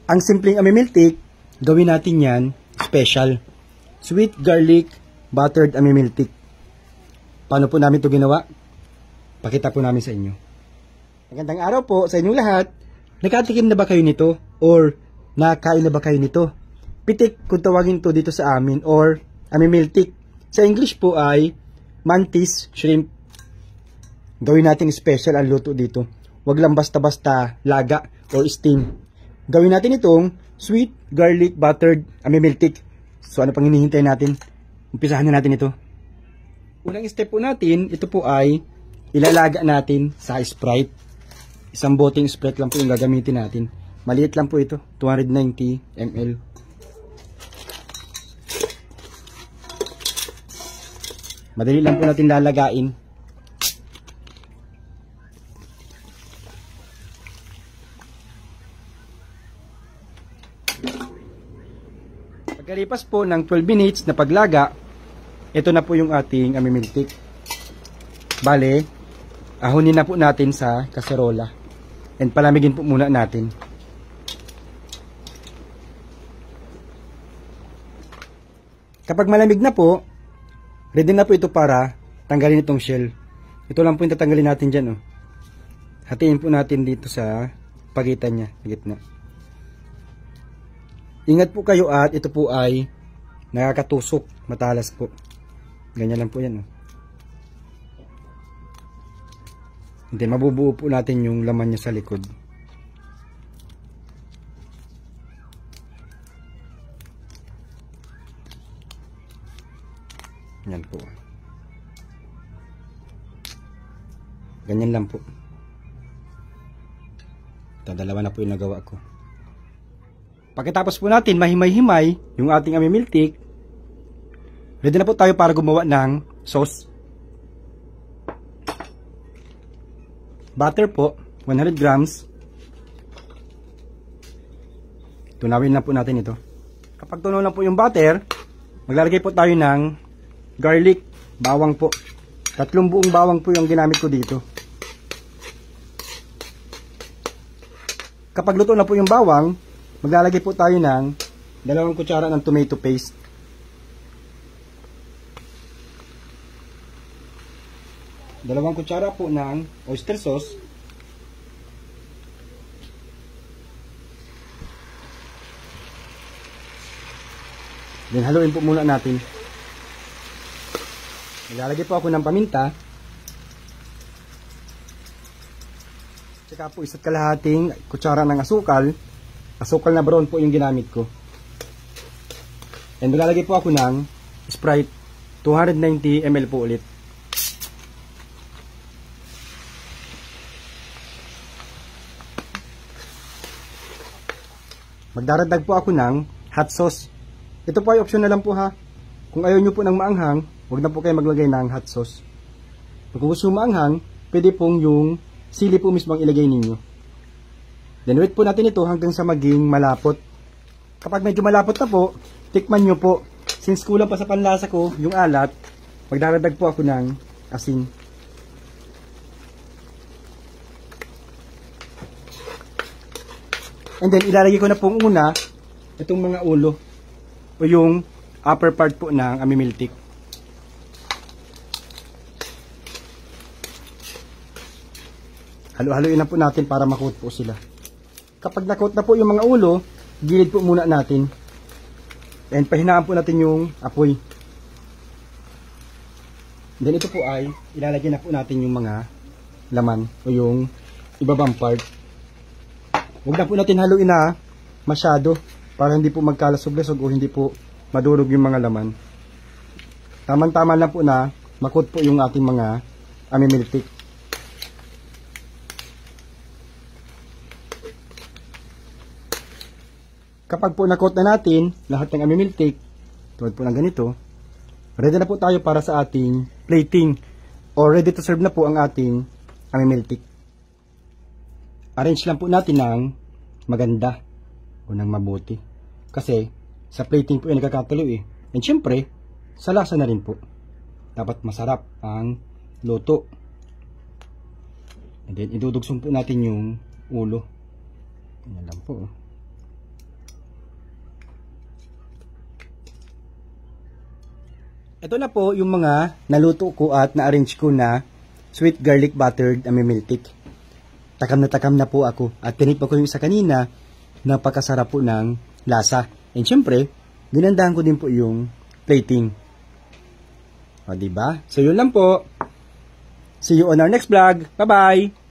Ang simpleng amimiltik, gawin natin yan special. Sweet garlic buttered amimiltik. Paano po namin ito ginawa? Pakita po namin sa inyo. Magandang araw po sa inyong lahat. Nakatikim na ba kayo nito? Or nakain na ba kayo nito? Pitik kung tawagin to dito sa amin, or amimiltik. Sa English po ay mantis shrimp. Gawin natin special ang luto dito. Huwag lang basta-basta laga or steam. Gawin natin itong sweet garlic buttered amimiltik. So ano pang hinihintay natin? Umpisahan na natin ito. Unang step po natin, ito po ay ilalaga natin sa Sprite. Isang boteng Sprite lang po yung gagamitin natin. Maliit lang po ito, 290 ml. Madali lang po natin lalagain. Pagkalipas po ng 12 minutes na paglaga, ito na po yung ating amimiltik. Bale, ahunin na po natin sa kaserola. And palamigin po muna natin. Kapag malamig na po, ready na po ito para tanggalin itong shell. Ito lang po yung tatanggalin natin dyan. Oh. Hatiin po natin dito sa pagitan niya, sa gitna. Ingat po kayo at ito po ay nakakatusok, matalas po. Ganyan lang po yan. Oh. Hindi, mabubuo po natin yung laman niya sa likod. Yan po. Ganyan lang po. Dalawa na po yung nagawa ko. Pagkatapos po natin mahimay-himay yung ating amimiltik, ready na po tayo para gumawa ng sauce. Butter po, 100 grams. Tunawin na po natin ito. Kapag tunaw na po yung butter, maglalagay po tayo ng garlic, bawang po. 3 buong bawang po yung ginamit ko dito. Kapag luto na po yung bawang, maglalagay po tayo ng 2 kutsara ng tomato paste. Dalawang kutsara po ng oyster sauce. Then haluin po muna natin. Maglalagay po ako ng paminta. Tsaka po 1 kalahating kutsara ng asukal. Asukal na brown po yung ginamit ko. And maglalagay po ako ng Sprite. 290 ml po ulit. Magdaragdag po ako ng hot sauce. Ito po ay optional lang po ha. Kung ayaw nyo po ng maanghang, huwag na po kayo maglagay ng hot sauce. Kung gusto maanghang, pwede pong yung sili po mismo ang ilagay ninyo. Then wait po natin ito hanggang sa maging malapot. Kapag medyo malapot na po, tikman nyo po. Since kulang pa sa panlasa ko yung alat, magdaragdag po ako ng asin. And then, ilalagay ko na pong una itong mga ulo o yung upper part po ng amimiltik. Halo-haloin na po natin para makot po sila. Kapag nakot na po yung mga ulo, gilid po muna natin. And pahinaan po natin yung apoy. Then ito po ay ilalagay na po natin yung mga laman o yung ibabang part. Huwag na po natin haluin na masyado para hindi po magkalasog-lasog o hindi po madurog yung mga laman. Tamang-tama lang po na makot po yung ating mga amimiltik. Kapag po nakot na natin lahat ng amimiltik, tulad po ng ganito, ready na po tayo para sa ating plating or ready to serve na po ang ating amimiltik. Arrange lang po natin ng maganda o ng mabuti. Kasi sa plating po yung nagkakatalo eh. And syempre, sa lasa na rin po. Dapat masarap ang luto. And then, idudugsong po natin yung ulo. Ganyan lang po. Ito na po yung mga naluto ko at na-arrange ko na sweet garlic buttered amimiltik. Takam na po ako. At tinikman ko yung isa kanina, napakasarap po ng lasa. And syempre, ginandahan ko din po yung plating. O, diba? So, yun lang po. See you on our next vlog. Bye-bye!